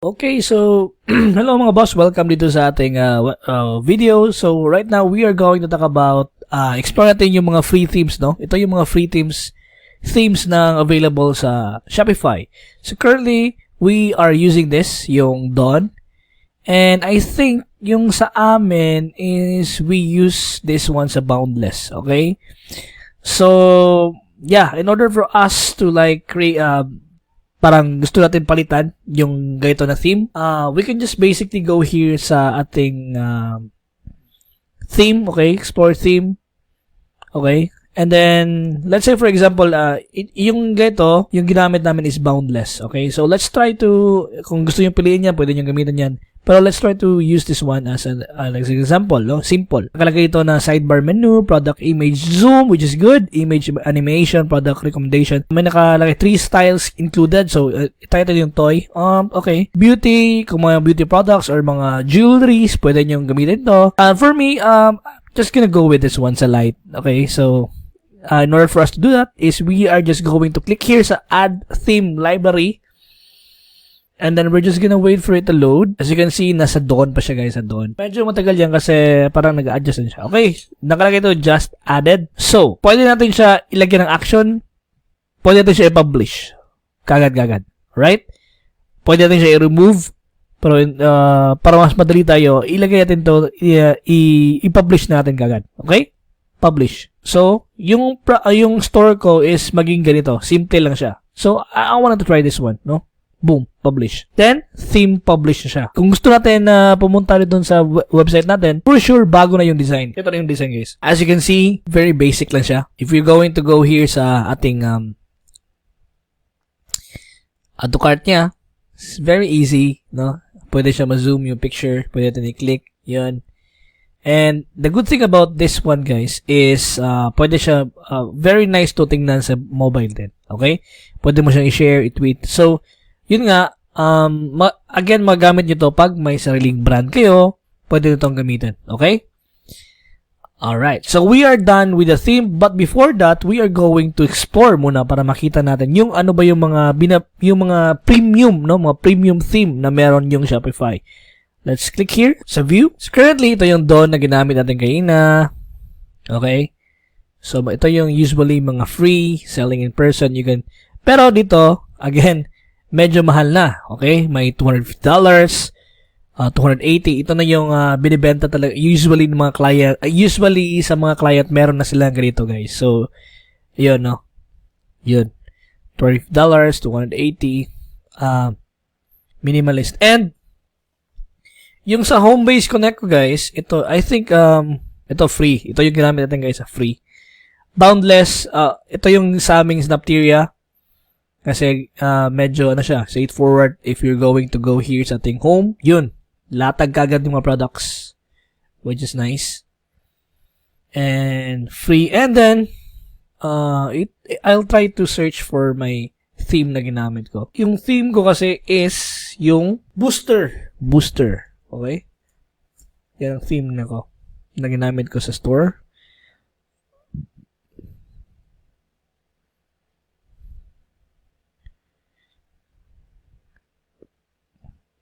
Okay, so hello mga boss, welcome dito sa ating video. So right now we are going to talk about explore natin yung mga free themes, no? Ito yung mga free themes na available sa Shopify. So currently we are using this, yung Dawn. And I think yung sa amin is we use this one sa Boundless, okay? So yeah, in order for us to like create parang gusto natin palitan yung ganito na theme, we can just basically go here sa ating theme, okay? Explore theme, okay? And then, let's say for example, yung ganito, yung ginamit namin is Boundless, okay? So, let's try to, kung gusto nyo piliin yan, pwede nyo gamitin yan. Pero let's try to use this one as an example, no? Simple. Nakalagay ito na sidebar menu, product image zoom, which is good, image animation, product recommendation. May nakalagay 3 styles included. So, title yung toy. Okay. Beauty, kung mga beauty products or mga jewelries, pwede nyo gamitin to. For me, just gonna go with this one sa light. Okay, so, in order for us to do that is we are just going to click here sa add theme library. And then we're just gonna wait for it to load. As you can see, nasa Dawn pa siya guys, sa Dawn. Medyo matagal yan kasi parang nag-adjust din siya. Okay, nakalagay ito just added. So, pwede natin siya ilagyan ng action. Pwede natin siya i-publish. Kagad-kagad. Right? Pwede natin siya i-remove. Pero para mas madali tayo, ilagay natin to, i-publish natin kagad. Okay? Publish. So, yung store ko is maging ganito. Simple lang siya. So, I wanted to try this one, no? Boom, publish. Then, theme publish na siya. Kung gusto natin na pumunta rin doon sa website natin, for sure, bago na yung design. Ito na yung design, guys. As you can see, very basic lang siya. If you're going to go here sa ating add to cart niya, it's very easy, no? Pwede siya ma-zoom yung picture. Pwede natin i-click. Yun. And the good thing about this one, guys, is pwede siya very nice to tingnan sa mobile din. Okay? Pwede mo siyang i-share, i-tweet. So, yun nga, again, magamit nyo to pag may sariling brand kayo, pwede nyo itong gamitin. Okay? Alright. So, we are done with the theme. But before that, we are going to explore muna para makita natin yung ano ba yung mga premium, no? Mga premium theme na meron yung Shopify. Let's click here sa view. So, currently, ito yung Dawn na ginamit natin kanina. Okay? So, ito yung usually mga free, selling in person. You can, pero dito, again, medyo mahal na, okay? May $250, $280. Ito na yung binibenta talaga. Usually ng mga client, usually sa mga client meron na sila ganito, guys. So, yun, no? Yun. $250, $280, minimalist. And, yung sa Homebase Connect ko, guys, ito, I think, ito free. Ito yung ginamit natin, guys, free. Boundless, ito yung sa aming Snapteria. Kasi medyo ano siya, straightforward. If you're going to go here sa ating home, yun, latag kagad yung mga products, which is nice. And free. And then, I'll try to search for my theme na ginamit ko. Yung theme ko kasi is yung Booster. Okay? Yan ang theme na ginamit ko sa store.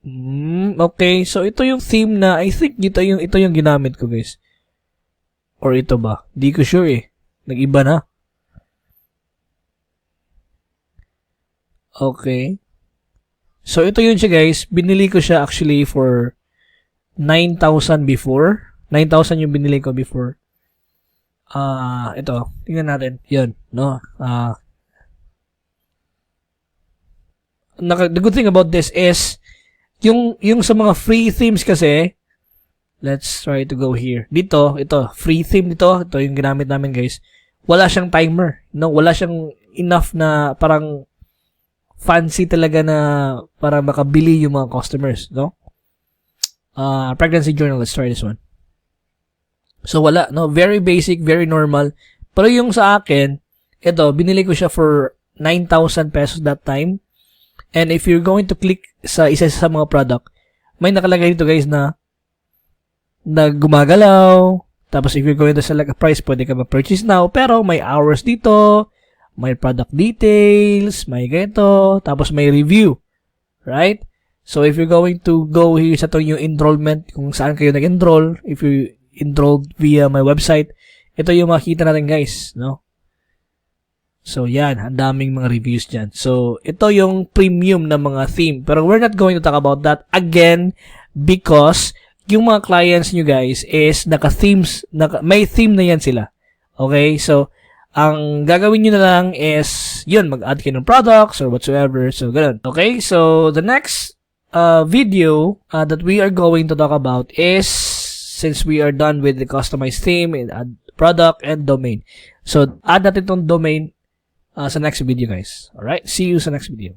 Okay, so ito yung theme na I think ito yung ginamit ko, guys. Or ito ba? Di ko sure eh. Nag-iba na. Okay. So ito yun siya, guys. Binili ko siya actually for 9,000 before. 9,000 yung binili ko before. Ito. Tingnan natin. Yun, no? The good thing about this is yung sa mga free themes kasi, let's try to go here. Dito, ito, free theme dito, ito yung ginamit namin, guys. Wala siyang timer, no? Wala siyang enough na parang fancy talaga na para makabili yung mga customers, no? Pregnancy journal, let's try this one. So wala, no? Very basic, very normal. Pero yung sa akin, ito, binili ko siya for 9,000 pesos that time. And if you're going to click sa isa sa mga product, may nakalagay dito, guys, na gumagalaw. Tapos if you're going to select a price, pwede ka ma-purchase now. Pero may hours dito, may product details, may ganito, tapos may review. Right? So, if you're going to go here sa to yung enrollment, kung saan kayo nag-enroll, if you enrolled via my website, ito yung makikita natin guys, no? So, yan, ang daming mga reviews dyan. So, ito yung premium na mga theme. Pero we're not going to talk about that again because yung mga clients nyo guys is naka-themes, may theme na yan sila. Okay? So, ang gagawin nyo na lang is, yun, mag-add kayo ng products or whatsoever. So, ganun. Okay? So, the next video that we are going to talk about is, since we are done with the customized theme and add product and domain. So, add natin itong domain sa next video guys. Alright? See you sa next video.